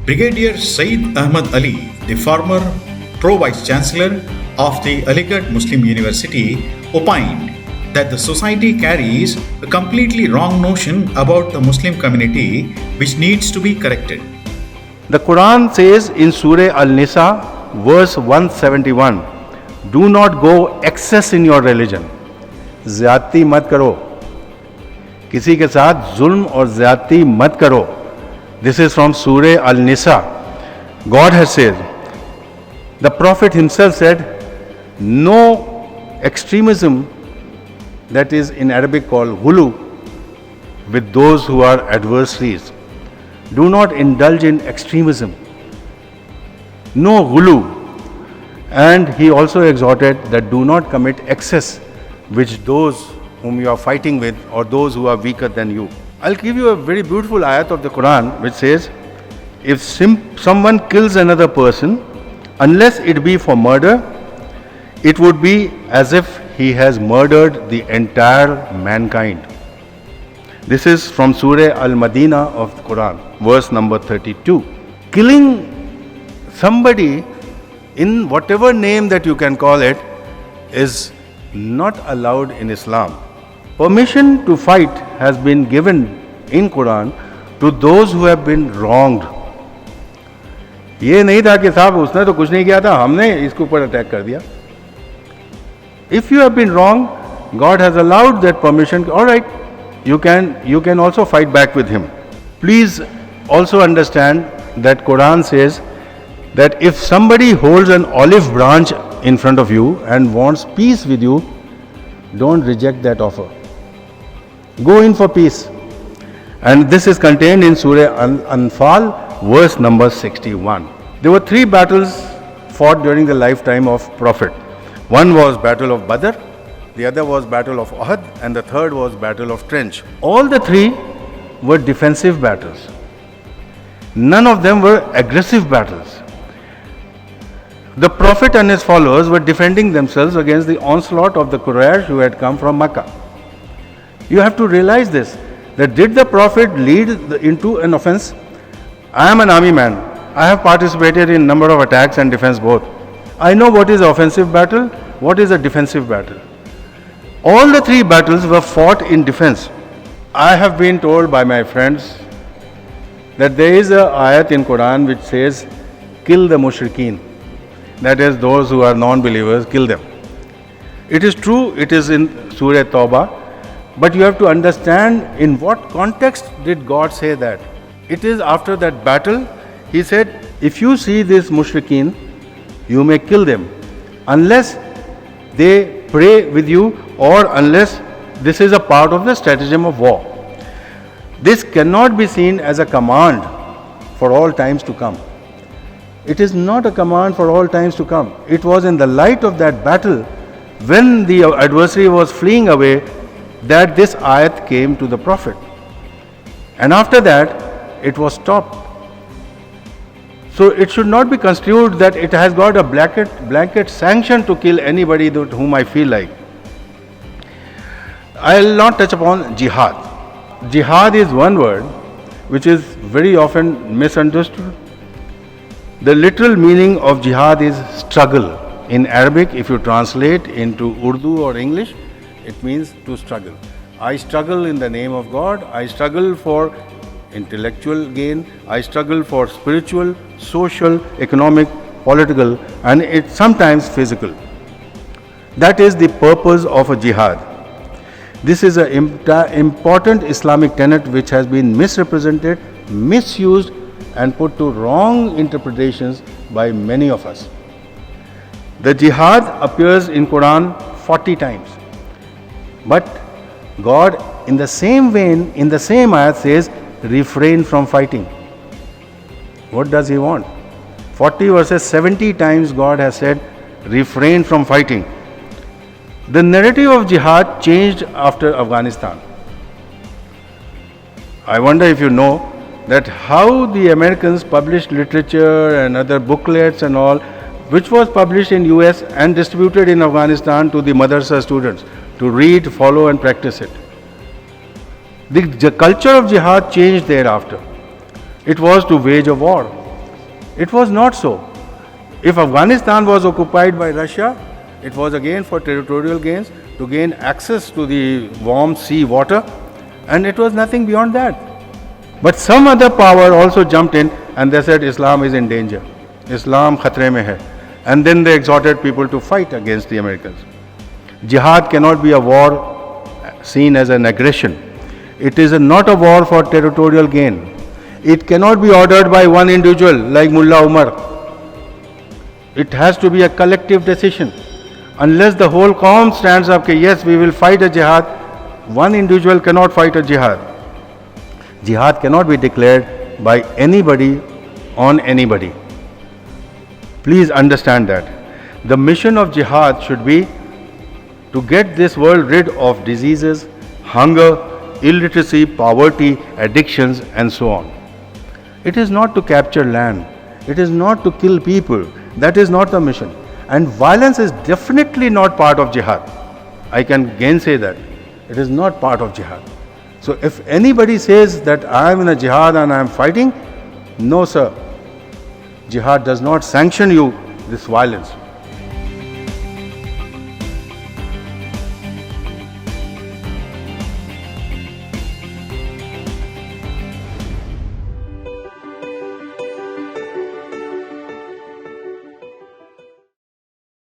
Brigadier Sayed Ahmed Ali, the former pro-vice chancellor of the Aligarh Muslim University, opined that the society carries a completely wrong notion about the Muslim community which needs to be corrected. The Quran says in Surah Al-Nisa, verse 171, do not go excess in your religion. ज़्यादती मत करो, किसी के साथ जुल्म और ज़्यादती मत करो. This is from Surah Al-Nisa. God has said, the Prophet himself said, no extremism, that is in Arabic called ghulu, with those who are adversaries. Do not indulge in extremism. No ghulu. And he also exhorted that do not commit excess, which those whom you are fighting with or those who are weaker than you. I'll give you a very beautiful ayat of the Quran which says, if someone kills another person, unless it be for murder, it would be as if he has murdered the entire mankind. This is from Surah Al-Madina of the Quran, verse number 32. Killing somebody in whatever name that you can call it is not allowed in Islam. Permission to fight has been given in Quran to those who have been wronged. ये नहीं था कि साहब उसने तो कुछ नहीं किया था, हमने इसके ऊपर अटैक कर दिया. If you have been wrong, God has allowed that permission. All right, you can also fight back with him. Please also understand that Quran says that if somebody holds an olive branch in front of you and wants peace with you, don't reject that offer. Go in for peace. And this is contained in Surah Al-Anfal, verse number 61. There were 3 battles fought during the lifetime of Prophet. One was Battle of Badr, the other was Battle of Uhud, and the third was Battle of Trench. All the 3 were defensive battles. None of them were aggressive battles. The Prophet and his followers were defending themselves against the onslaught of the Quraysh who had come from Makkah. You have to realize this, that did the Prophet lead into an offense? I am an army man. I have participated in number of attacks and defense both. I know what is offensive battle, what is a defensive battle. All the 3 battles were fought in defense. I have been told by my friends that there is a ayat in Quran which says, kill the mushrikeen. That is, those who are non-believers, kill them. It is true, it is in Surah Tawbah, but you have to understand in what context did God say that. It is after that battle, he said, if you see these mushrikeen, you may kill them, unless they pray with you or unless this is a part of the stratagem of war. This cannot be seen as a command for all times to come. It is not a command for all times to come. It was in the light of that battle, when the adversary was fleeing away, that this ayat came to the Prophet. And after that, it was stopped. So it should not be construed that it has got a blanket sanction to kill anybody whom I feel like. I will not touch upon jihad. Jihad is one word which is very often misunderstood. The literal meaning of jihad is struggle. In Arabic, if you translate into Urdu or English, it means to struggle. I struggle in the name of God. I struggle for intellectual gain. I struggle for spiritual, social, economic, political, and it's sometimes physical. That is the purpose of a jihad. This is an important Islamic tenet which has been misrepresented, misused, and put to wrong interpretations by many of us. The jihad appears in Quran 40 times. But God, in the same vein, in the same ayat says, refrain from fighting. What does He want? 40 verses 70 times God has said, refrain from fighting. The narrative of jihad changed after Afghanistan. I wonder if you know that how the Americans published literature and other booklets and all, which was published in US and distributed in Afghanistan to the madrasa students to read, follow and practice it. The culture of jihad changed thereafter. It was to wage a war. It was not so. If Afghanistan was occupied by Russia, it was again for territorial gains, to gain access to the warm sea water, and it was nothing beyond that. But some other power also jumped in and they said Islam is in danger. Islam khatre mein hai. And then they exhorted people to fight against the Americans. Jihad cannot be a war seen as an aggression. It is not a war for territorial gain. It cannot be ordered by one individual like Mullah Umar. It has to be a collective decision. Unless the whole Qawm stands up, yes, we will fight a jihad, one individual cannot fight a jihad. Jihad cannot be declared by anybody on anybody. Please understand that. The mission of jihad should be to get this world rid of diseases, hunger, illiteracy, poverty, addictions, and so on. It is not to capture land. It is not to kill people. That is not the mission. And violence is definitely not part of jihad. I can gainsay that. It is not part of jihad. So if anybody says that I am in a jihad and I am fighting, no sir. Jihad does not sanction you this violence.